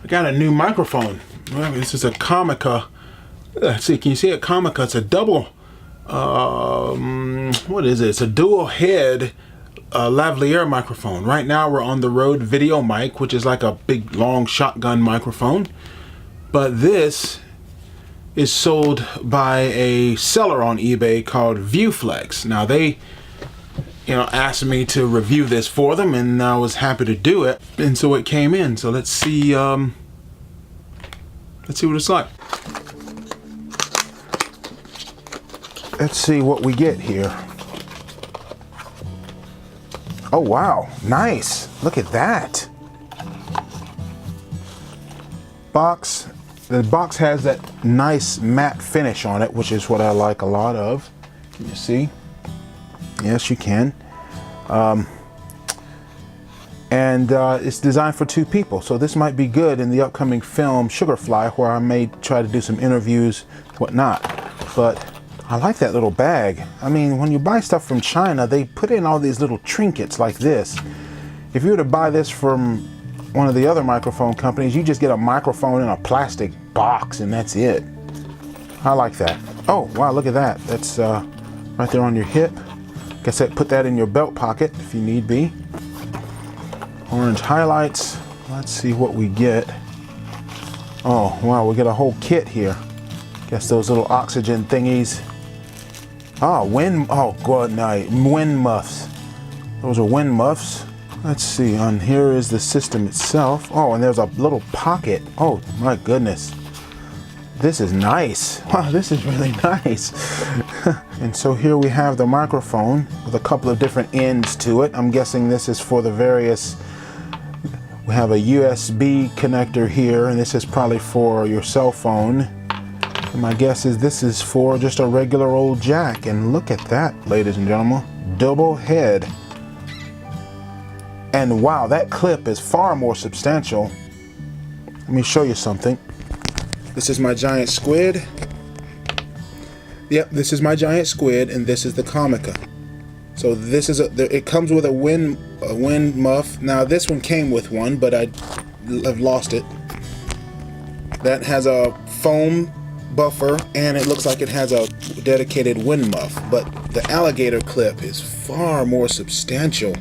I got a new microphone. Well, this is a Comica. Let's see, can you see it? Comica. It's a double. What is it? It's a dual head lavalier microphone. Right now we're on the Rode video mic, which is like a big long shotgun microphone. But this is sold by a seller on eBay called ViewFlex. Now they, asked me to review this for them, and I was happy to do it. And so it came in. So let's see what it's like. Let's see what we get here. Oh wow, nice. Look at that. Box. The box has that nice matte finish on it, which is what I like a lot of. Can you see? Yes, you can. It's designed for 2 people, so this might be good in the upcoming film Sugarfly, where I may try to do some interviews, whatnot. But I like that little bag. I mean, when you buy stuff from China, they put in all these little trinkets like this. If you were to buy this from one of the other microphone companies, you just get a microphone in a plastic box and that's it. I like that. Oh, wow, look at that. That's right there on your hip. Guess I'd put that in your belt pocket if you need be. Orange highlights. Let's see what we get. Oh, wow, we get a whole kit here. Guess those little oxygen thingies. Oh, wind muffs. Those are wind muffs. Let's see, on here is the system itself. Oh, and there's a little pocket. Oh my goodness. This is nice. Wow, this is really nice. And so here we have the microphone with a couple of different ends to it. I'm guessing this is for the various, we have a USB connector here, and this is probably for your cell phone. And my guess is this is for just a regular old jack. And look at that, ladies and gentlemen. Double head. And wow, that clip is far more substantial. Let me show you something. This is my giant squid. Yep, this is my giant squid, and this is the Comica. So this is it comes with a wind muff. Now this one came with one, but I've lost it. That has a foam buffer, and it looks like it has a dedicated wind muff. But the alligator clip is far more substantial.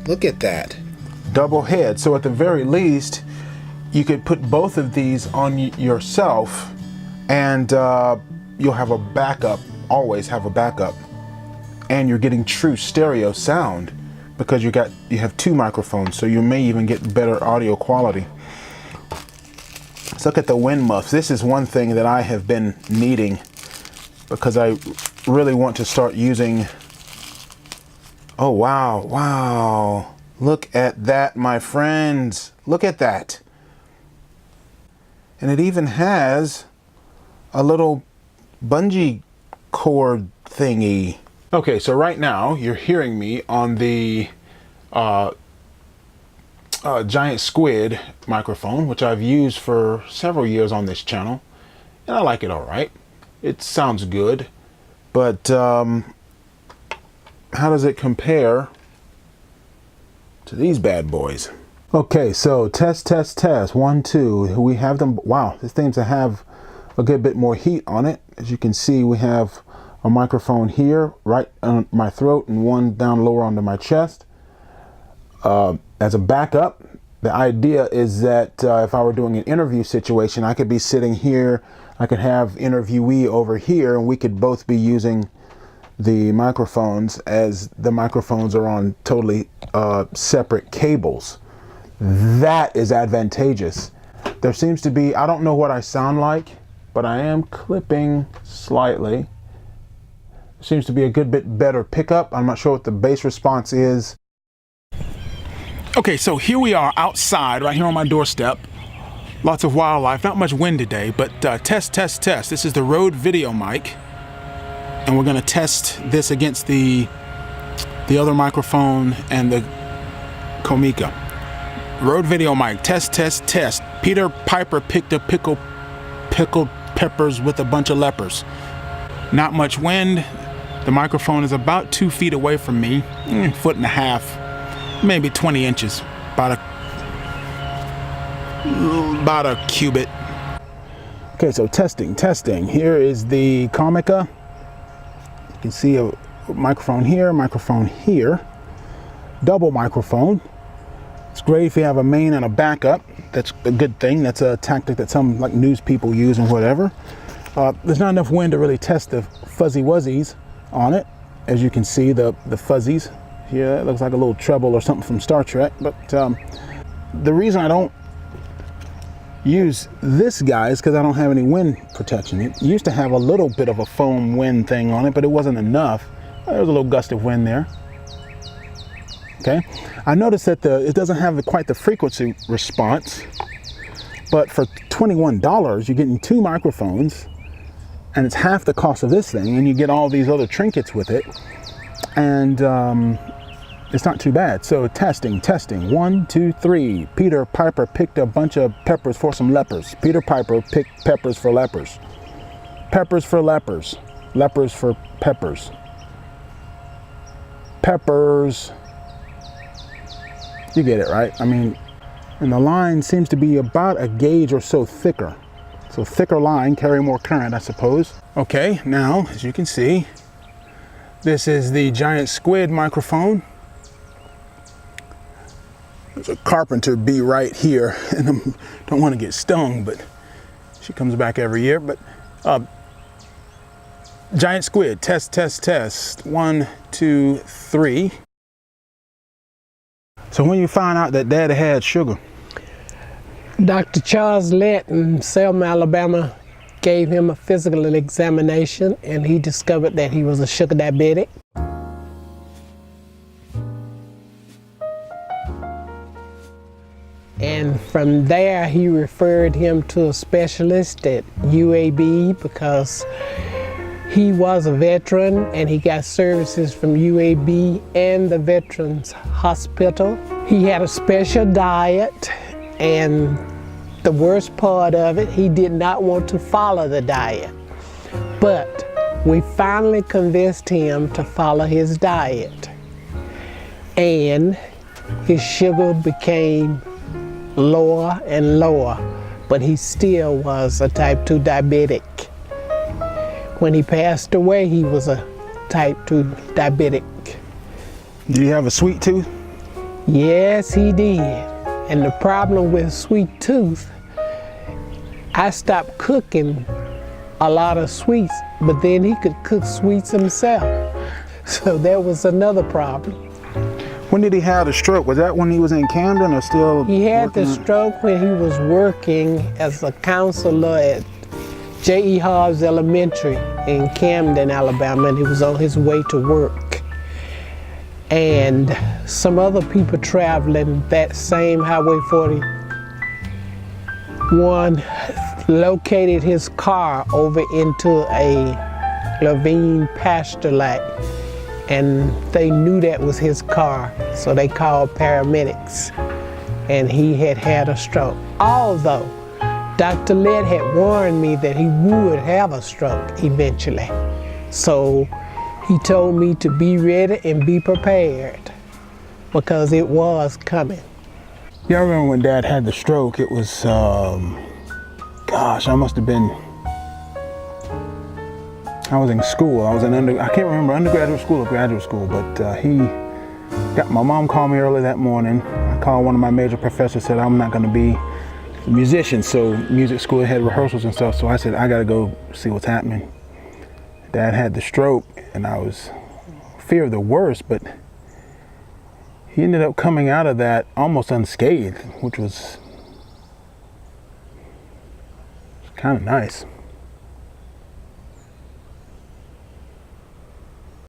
Look at that. Double head. So at the very least, you could put both of these on yourself, and you'll have a backup, always have a backup. And you're getting true stereo sound because you have 2 microphones, so you may even get better audio quality. Let's look at the wind muffs. This is one thing that I have been needing because I really want to start using. Oh wow, wow. Look at that, my friends. Look at that. And it even has a little bungee cord thingy. Okay, so right now you're hearing me on the giant squid microphone, which I've used for several years on this channel, and I like it all right. It sounds good, but how does it compare to these bad boys? Okay, so test, 1, 2. We have them. Wow, this seems to have a good bit more heat on it. As you can see, we have a microphone here, right on my throat, and one down lower onto my chest. As a backup, the idea is that if I were doing an interview situation, I could be sitting here, I could have interviewee over here, and we could both be using the microphones, as the microphones are on totally separate cables. That is advantageous. There seems to be, I don't know what I sound like, but I am clipping slightly. There seems to be a good bit better pickup. I'm not sure what the bass response is. Okay, so here we are outside, right here on my doorstep. Lots of wildlife, not much wind today, but test. This is the Rode video mic, and we're gonna test this against the other microphone and the Comica. Rode video mic, test. Peter Piper picked a pickled peppers with a bunch of lepers. Not much wind. The microphone is about 2 feet away from me, 1.5 feet, maybe 20 inches. about a cubit. Okay, so testing. Here is the Comica. You can see a microphone here, double microphone. It's great if you have a main and a backup. That's a good thing. That's a tactic that some like news people use and whatever. There's not enough wind to really test the fuzzy wuzzies on it. As you can see, the fuzzies here, it looks like a little treble or something from Star Trek. But the reason I don't use this guy is because I don't have any wind protection. It used to have a little bit of a foam wind thing on it, but it wasn't enough. There was a little gust of wind there. Okay, I noticed that it doesn't have quite the frequency response, but for $21 you're getting 2 microphones and it's half the cost of this thing, and you get all these other trinkets with it, and it's not too bad. So testing. 1, 2, 3. Peter Piper picked a bunch of peppers for some lepers. Peter Piper picked peppers for lepers. Peppers for lepers. Lepers for peppers. Peppers. You get it, right? I mean, and the line seems to be about a gauge or so thicker. So thicker line, carry more current, I suppose. Okay, now, as you can see, this is the giant squid microphone. There's a carpenter bee right here, and I don't want to get stung, but she comes back every year. But giant squid, test. 1, 2, 3. So when you find out that Daddy had sugar? Dr. Charles Lett in Selma, Alabama gave him a physical examination, and he discovered that he was a sugar diabetic. And from there, he referred him to a specialist at UAB because he was a veteran and he got services from UAB and the Veterans Hospital. He had a special diet, and the worst part of it, he did not want to follow the diet. But we finally convinced him to follow his diet, and his sugar became lower and lower, but he still was a type 2 diabetic. When he passed away, he was a type 2 diabetic. Did he have a sweet tooth? Yes, he did. And the problem with sweet tooth, I stopped cooking a lot of sweets, but then he could cook sweets himself. So that was another problem. When did he have the stroke? Was that when he was in Camden or still? He had the stroke when he was working as a counselor at J.E. Hobbs Elementary in Camden, Alabama, and he was on his way to work. And some other people traveling that same Highway 41 located his car over into a ravine pasture lot, and they knew that was his car, so they called paramedics, and he had had a stroke. Although Dr. Lett had warned me that he would have a stroke eventually. So he told me to be ready and be prepared because it was coming. Yeah, I remember when Dad had the stroke. It was, gosh, I must have been, I was in school. I was in I can't remember undergraduate school or graduate school, but my mom called me early that morning. I called one of my major professors, said I'm not going to be a musician, so music school had rehearsals and stuff, so I said I got to go see what's happening. Dad had the stroke, and I was fear of the worst, but he ended up coming out of that almost unscathed, which was kind of nice.